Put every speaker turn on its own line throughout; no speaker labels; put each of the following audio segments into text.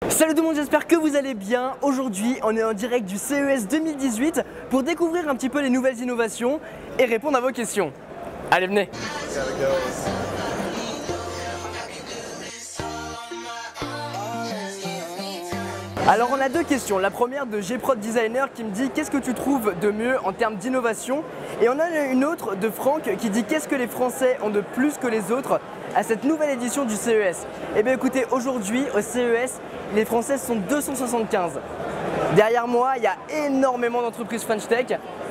Salut tout le monde, j'espère que vous allez bien. Aujourd'hui, on est en direct du CES 2018 pour découvrir un petit peu les nouvelles innovations et répondre à vos questions. Allez, venez. Alors on a deux questions. La première de Gprod Designer qui me dit qu'est-ce que tu trouves de mieux en termes d'innovation, et on a une autre de Franck qui dit qu'est-ce que les Français ont de plus que les autres à cette nouvelle édition du CES. Eh bien écoutez, aujourd'hui au CES, les Français sont 275. Derrière moi, il y a énormément d'entreprises French Tech.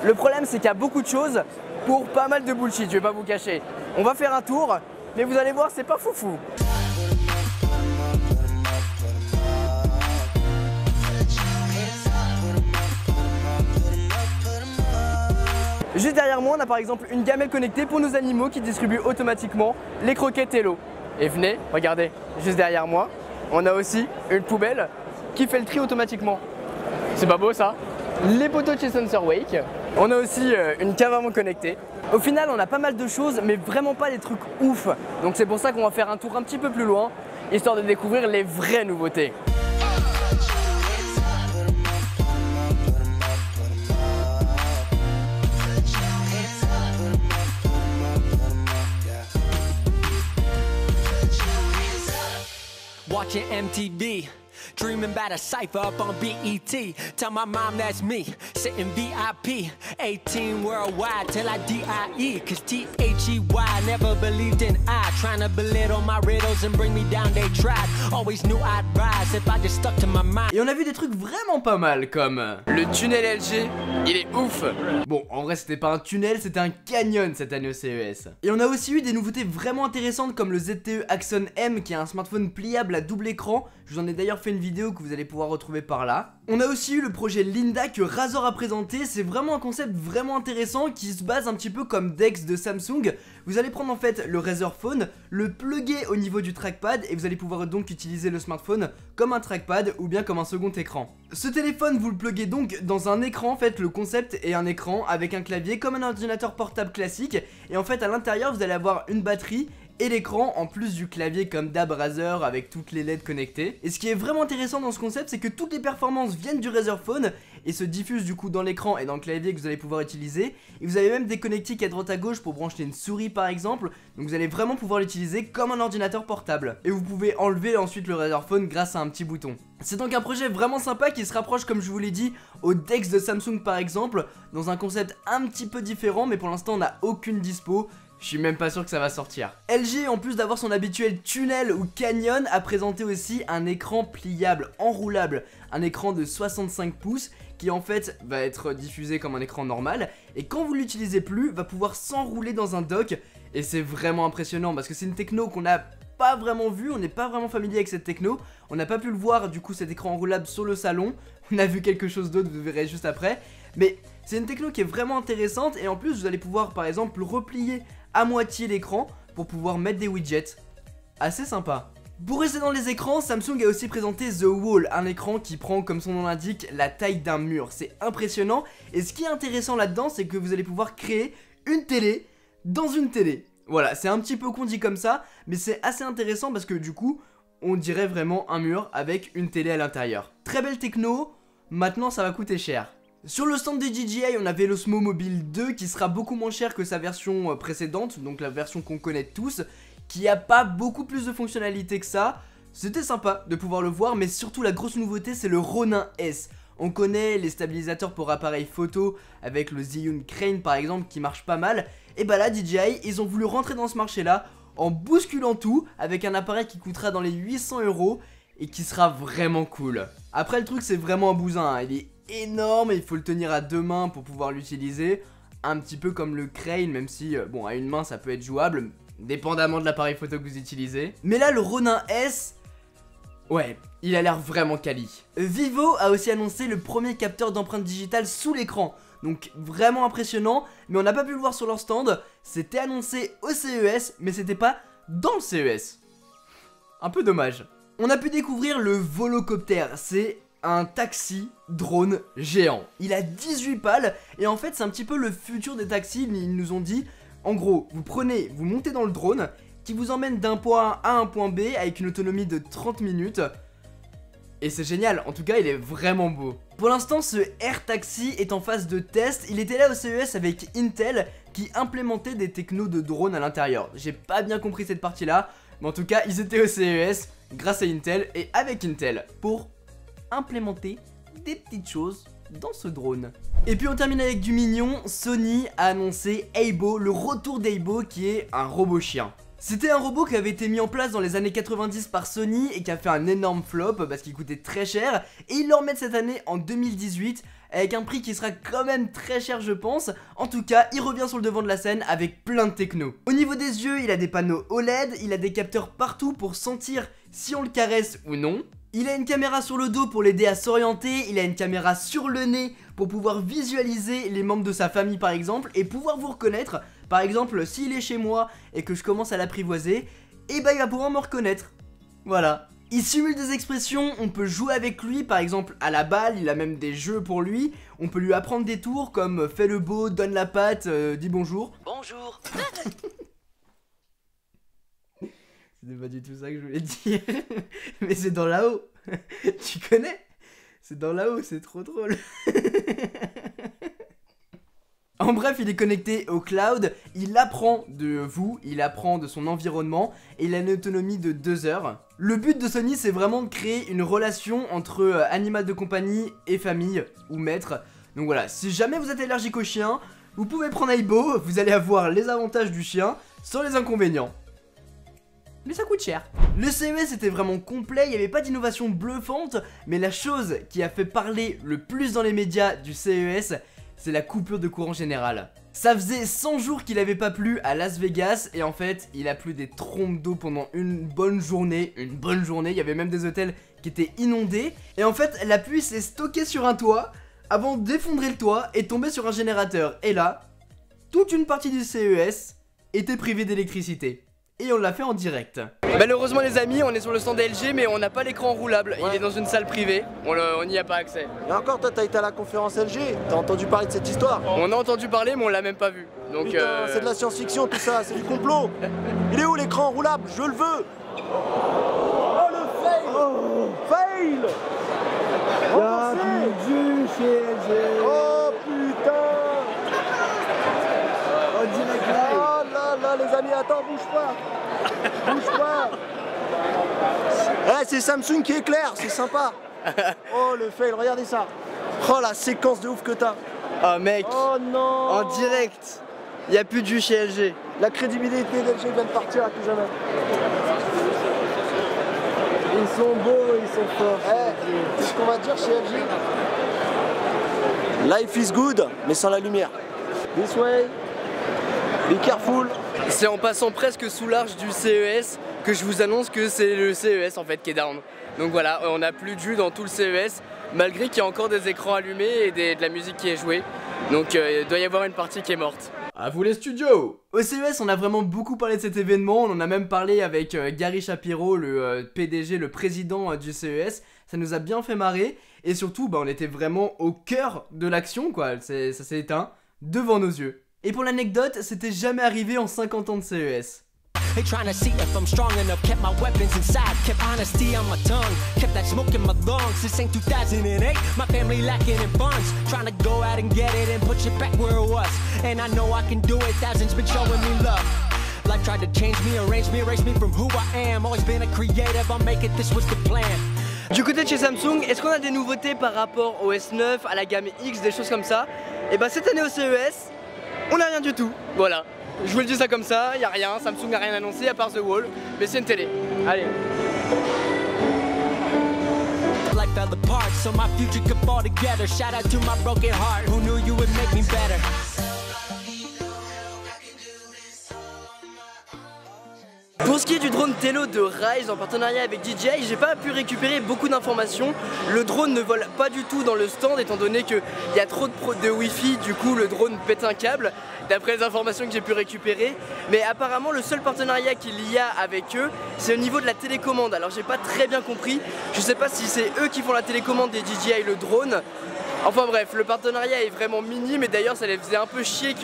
Le problème, c'est qu'il y a beaucoup de choses pour pas mal de bullshit, je vais pas vous cacher. On va faire un tour, mais vous allez voir, c'est pas foufou. Juste derrière moi, on a par exemple une gamelle connectée pour nos animaux qui distribue automatiquement les croquettes et l'eau. Et venez, regardez, juste derrière moi, on a aussi une poubelle qui fait le tri automatiquement. C'est pas beau ça? Les poteaux de chez Sensor Wake. On a aussi une cave à main connectée. Au final, on a pas mal de choses, mais vraiment pas des trucs ouf. Donc c'est pour ça qu'on va faire un tour un petit peu plus loin, histoire de découvrir les vraies nouveautés.
Watching MTV, dreaming about a cypher up on BET. Tell my mom that's me, sitting VIP, 18 worldwide till I DIE. Cause THEY never believed in I. Trying to belittle my riddles and bring me down, they tried. Always knew I'd rise if I just stuck to my mind.
Et on a vu des trucs vraiment pas mal, comme le tunnel LG, il est ouf. Bon, en vrai c'était pas un tunnel, c'était un canyon cette année au CES. Et on a aussi eu des nouveautés vraiment intéressantes comme le ZTE Axon M qui est un smartphone pliable à double écran. Je vous en ai d'ailleurs fait une vidéo que vous allez pouvoir retrouver par là. On a aussi eu le projet Linda que Razer a présenté. C'est vraiment un concept vraiment intéressant qui se base un petit peu comme Dex de Samsung. Vous allez prendre en fait le Razer Phone, le plugger au niveau du trackpad et vous allez pouvoir donc utiliser le smartphone comme un trackpad ou bien comme un second écran. Ce téléphone, vous le pluguez donc dans un écran. En fait, le concept est un écran avec un clavier comme un ordinateur portable classique, et en fait à l'intérieur vous allez avoir une batterie et l'écran en plus du clavier comme d'hab Razer avec toutes les LED connectées. Et ce qui est vraiment intéressant dans ce concept, c'est que toutes les performances viennent du Razer Phone et se diffusent du coup dans l'écran et dans le clavier que vous allez pouvoir utiliser. Et vous avez même des connectiques à droite à gauche pour brancher une souris par exemple. Donc vous allez vraiment pouvoir l'utiliser comme un ordinateur portable. Et vous pouvez enlever ensuite le Razer Phone grâce à un petit bouton. C'est donc un projet vraiment sympa qui se rapproche, comme je vous l'ai dit, au Dex de Samsung par exemple, dans un concept un petit peu différent, mais pour l'instant on n'a aucune dispo. Je suis même pas sûr que ça va sortir. LG, en plus d'avoir son habituel tunnel ou canyon, a présenté aussi un écran pliable, enroulable. Un écran de 65 pouces qui en fait va être diffusé comme un écran normal. Et quand vous l'utilisez plus, va pouvoir s'enrouler dans un dock. Et c'est vraiment impressionnant parce que c'est une techno qu'on n'a pas vraiment vue. On n'est pas vraiment familier avec cette techno. On n'a pas pu le voir du coup cet écran enroulable sur le salon. On a vu quelque chose d'autre, vous verrez juste après. Mais c'est une techno qui est vraiment intéressante. Et en plus vous allez pouvoir par exemple replier à moitié l'écran pour pouvoir mettre des widgets. Assez sympa. Pour rester dans les écrans, Samsung a aussi présenté The Wall, un écran qui prend, comme son nom l'indique, la taille d'un mur. C'est impressionnant. Et ce qui est intéressant là-dedans, c'est que vous allez pouvoir créer une télé dans une télé. Voilà, c'est un petit peu con dit comme ça, mais c'est assez intéressant parce que du coup, on dirait vraiment un mur avec une télé à l'intérieur. Très belle techno, maintenant ça va coûter cher. Sur le stand de DJI, on avait l'Osmo Mobile 2 qui sera beaucoup moins cher que sa version précédente, donc la version qu'on connaît tous, qui a pas beaucoup plus de fonctionnalités que ça. C'était sympa de pouvoir le voir, mais surtout la grosse nouveauté c'est le Ronin S. On connaît les stabilisateurs pour appareils photo avec le Zhiyun Crane par exemple qui marche pas mal. Et bah là DJI, ils ont voulu rentrer dans ce marché là en bousculant tout avec un appareil qui coûtera dans les 800 € et qui sera vraiment cool. Après le truc c'est vraiment un bousin, hein. Il est énorme et il faut le tenir à deux mains pour pouvoir l'utiliser. Un petit peu comme le Crane, même si bon à une main ça peut être jouable, dépendamment de l'appareil photo que vous utilisez. Mais là le Ronin S, ouais, il a l'air vraiment quali. Vivo a aussi annoncé le premier capteur d'empreinte digitale sous l'écran. Donc vraiment impressionnant, mais on n'a pas pu le voir sur leur stand. C'était annoncé au CES, mais c'était pas dans le CES. Un peu dommage. On a pu découvrir le Volocopter, c'est un taxi drone géant. Il a 18 pales et en fait c'est un petit peu le futur des taxis. Ils nous ont dit, en gros, vous montez dans le drone qui vous emmène d'un point A à un point B avec une autonomie de 30 minutes. Et c'est génial, en tout cas il est vraiment beau. Pour l'instant ce Air Taxi est en phase de test, il était là au CES avec Intel qui implémentait des technos de drone à l'intérieur. J'ai pas bien compris cette partie là, mais en tout cas ils étaient au CES grâce à Intel et avec Intel pour implémenter des petites choses dans ce drone. Et puis on termine avec du mignon, Sony a annoncé Aibo, le retour d'Aibo qui est un robot chien. C'était un robot qui avait été mis en place dans les années 90 par Sony et qui a fait un énorme flop parce qu'il coûtait très cher, et ils le remettent cette année en 2018 avec un prix qui sera quand même très cher je pense. En tout cas il revient sur le devant de la scène avec plein de techno. Au niveau des yeux il a des panneaux OLED, il a des capteurs partout pour sentir si on le caresse ou non. Il a une caméra sur le dos pour l'aider à s'orienter, il a une caméra sur le nez pour pouvoir visualiser les membres de sa famille par exemple et pouvoir vous reconnaître. Par exemple s'il est chez moi et que je commence à l'apprivoiser, et bah il va pouvoir me reconnaître. Voilà. Il simule des expressions, on peut jouer avec lui par exemple à la balle, il a même des jeux pour lui. On peut lui apprendre des tours comme fais le beau, donne la patte, dis bonjour.
Bonjour.
C'est pas du tout ça que je voulais dire. Mais c'est dans là-haut. Tu connais? C'est dans là-haut, c'est trop drôle. En bref, il est connecté au cloud, il apprend de vous, il apprend de son environnement et il a une autonomie de 2 heures. Le but de Sony, c'est vraiment de créer une relation entre animal de compagnie et famille ou maître. Donc voilà, si jamais vous êtes allergique au chien, vous pouvez prendre Aibo, vous allez avoir les avantages du chien sans les inconvénients. Mais ça coûte cher. Le CES était vraiment complet, il n'y avait pas d'innovation bluffante, mais la chose qui a fait parler le plus dans les médias du CES, c'est la coupure de courant générale. Ça faisait 100 jours qu'il avait pas plu à Las Vegas et en fait il a plu des trompes d'eau pendant une bonne journée, il y avait même des hôtels qui étaient inondés et en fait la pluie s'est stockée sur un toit avant d'effondrer le toit et tomber sur un générateur et là, toute une partie du CES était privée d'électricité. Et on l'a fait en direct. Malheureusement les amis, on est sur le stand LG mais on n'a pas l'écran roulable, ouais. Il est dans une salle privée, on n'y a pas accès.
Et encore toi t'as été à la conférence LG, t'as entendu parler de cette histoire?
On a entendu parler mais on l'a même pas vu. Donc
putain, c'est de la science-fiction tout ça, c'est du complot. Il est où l'écran roulable? Je le veux. Oh le fail. Oh, fail. Y'a du jus chez LG. Oh putain. Oh direct là. Oh là là les amis, attends, bouge pas. Bouge pas. Eh, c'est Samsung qui éclaire, c'est sympa. Oh le fail, regardez ça. Oh la séquence de ouf que t'as.
Oh mec.
Oh non.
En direct. Il n'y a plus de jus chez LG.
La crédibilité d'LG vient de partir à tout jamais. Ils sont beaux, ils sont forts. Eh, qu'est-ce qu'on va dire chez LG? Life is good, mais sans la lumière. This way. Be careful.
C'est en passant presque sous l'arche du CES que je vous annonce que c'est le CES en fait qui est down. Donc voilà, on n'a plus de jus dans tout le CES, malgré qu'il y a encore des écrans allumés et de la musique qui est jouée. Donc il doit y avoir une partie qui est morte. À vous les studios! Au CES, on a vraiment beaucoup parlé de cet événement, on en a même parlé avec Gary Shapiro, le PDG, le président du CES. Ça nous a bien fait marrer et surtout, on était vraiment au cœur de l'action quoi, ça s'est éteint devant nos yeux. Et pour l'anecdote, c'était jamais arrivé en 50 ans de CES.
They trying to see if I'm strong enough. Kept my weapons inside, kept honesty on my tongue, kept that smoke in my lungs. This ain't 2008, my family lacking in funds. Trying to go out and get it and push it back where it was. And I know I can do it, thousands been showing me love. Life tried to change me, arrange me, erase me from who I am. Always been a creative, I'll make it, this was the plan.
Du côté de chez Samsung, est-ce qu'on a des nouveautés par rapport au S9, à la gamme X, des choses comme ça? Et bah cette année au CES, on n'a rien du tout, voilà. Je vous le dis ça comme ça, y a rien, Samsung n'a rien annoncé à part The Wall, mais c'est une télé. Allez.
Life fell apart, so my future could fall together. Shout out to my broken heart, who knew you would make me better.
Pour ce qui est du drone Tello de Rise en partenariat avec DJI, j'ai pas pu récupérer beaucoup d'informations. Le drone ne vole pas du tout dans le stand étant donné qu'il y a trop de Wi-Fi, du coup le drone pète un câble, d'après les informations que j'ai pu récupérer. Mais apparemment le seul partenariat qu'il y a avec eux, c'est au niveau de la télécommande. Alors j'ai pas très bien compris, je sais pas si c'est eux qui font la télécommande des DJI le drone, Enfin bref, le partenariat est vraiment minime et d'ailleurs ça les faisait un peu chier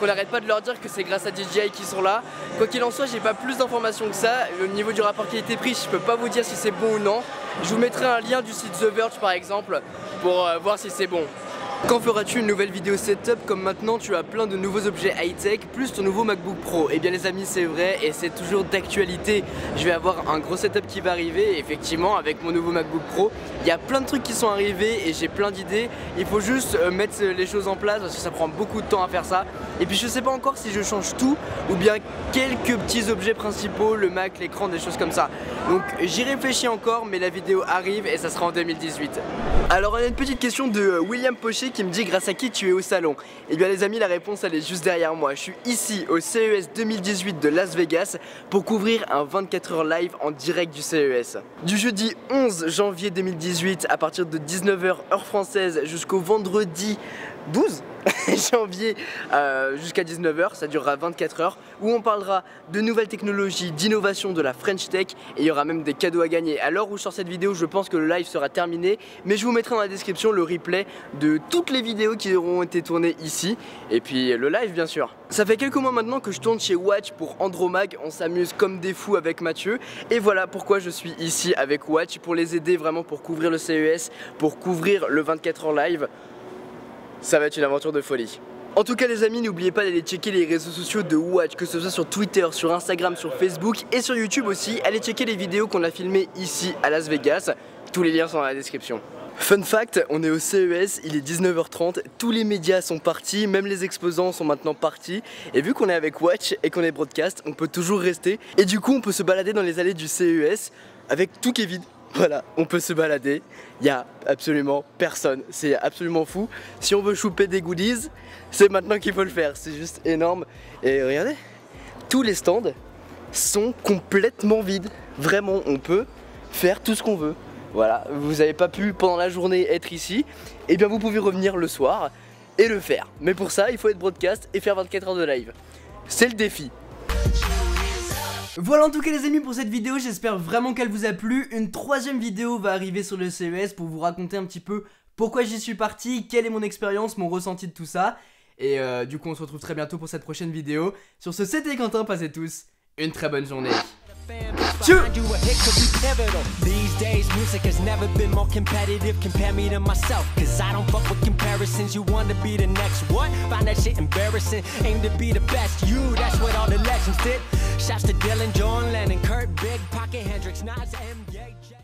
qu'on n'arrête pas de leur dire que c'est grâce à DJI qu'ils sont là. Quoi qu'il en soit, j'ai pas plus d'informations que ça. Au niveau du rapport qualité-prix, je peux pas vous dire si c'est bon ou non. Je vous mettrai un lien du site The Verge par exemple pour voir si c'est bon. Quand feras-tu une nouvelle vidéo setup comme maintenant tu as plein de nouveaux objets high-tech plus ton nouveau MacBook Pro? Eh bien les amis, c'est vrai et c'est toujours d'actualité. Je vais avoir un gros setup qui va arriver et effectivement avec mon nouveau MacBook Pro il y a plein de trucs qui sont arrivés et j'ai plein d'idées. Il faut juste mettre les choses en place parce que ça prend beaucoup de temps à faire ça. Et puis je sais pas encore si je change tout ou bien quelques petits objets principaux, le Mac, l'écran, des choses comme ça. Donc j'y réfléchis encore mais la vidéo arrive et ça sera en 2018. Alors on a une petite question de William Pochet qui me dit grâce à qui tu es au salon. Et bien les amis, la réponse elle est juste derrière moi. Je suis ici au CES 2018 de Las Vegas pour couvrir un 24h live en direct du CES. Du jeudi 11 janvier 2018 à partir de 19h heure française jusqu'au vendredi 12 janvier jusqu'à 19h, ça durera 24 heures où on parlera de nouvelles technologies, d'innovation, de la French Tech et il y aura même des cadeaux à gagner. À l'heure où je sors cette vidéo, je pense que le live sera terminé mais je vous mettrai dans la description le replay de toutes les vidéos qui auront été tournées ici et puis le live bien sûr. Ça fait quelques mois maintenant que je tourne chez Watch pour Andromag, on s'amuse comme des fous avec Mathieu et voilà pourquoi je suis ici avec Watch pour les aider vraiment pour couvrir le CES, pour couvrir le 24h live. Ça va être une aventure de folie. En tout cas les amis, n'oubliez pas d'aller checker les réseaux sociaux de Watch, que ce soit sur Twitter, sur Instagram, sur Facebook et sur YouTube aussi. Allez checker les vidéos qu'on a filmées ici à Las Vegas. Tous les liens sont dans la description. Fun fact, on est au CES, il est 19h30, tous les médias sont partis, même les exposants sont maintenant partis. Et vu qu'on est avec Watch et qu'on est broadcast, on peut toujours rester. Et du coup on peut se balader dans les allées du CES avec tout qui est vide. Voilà, on peut se balader, il n'y a absolument personne, c'est absolument fou. Si on veut choper des goodies, c'est maintenant qu'il faut le faire, c'est juste énorme. Et regardez, tous les stands sont complètement vides. Vraiment, on peut faire tout ce qu'on veut. Voilà, vous n'avez pas pu pendant la journée être ici, et bien vous pouvez revenir le soir et le faire. Mais pour ça, il faut être broadcast et faire 24 heures de live. C'est le défi. Voilà en tout cas les amis pour cette vidéo, j'espère vraiment qu'elle vous a plu. Une troisième vidéo va arriver sur le CES pour vous raconter un petit peu pourquoi j'y suis parti, quelle est mon expérience, mon ressenti de tout ça. Et du coup on se retrouve très bientôt pour cette prochaine vidéo. Sur ce, c'était Quentin, passez tous une très bonne journée.
These days music has never been more competitive. Compare me to myself, cause I don't fuck with comparisons. You want to be the next what? Find that shit embarrassing. Aim to be the best you, that's what all the legends did. Shouts to Dylan, John Lennon, Kurt, Big Pocket, Hendrix, Nas, MJ.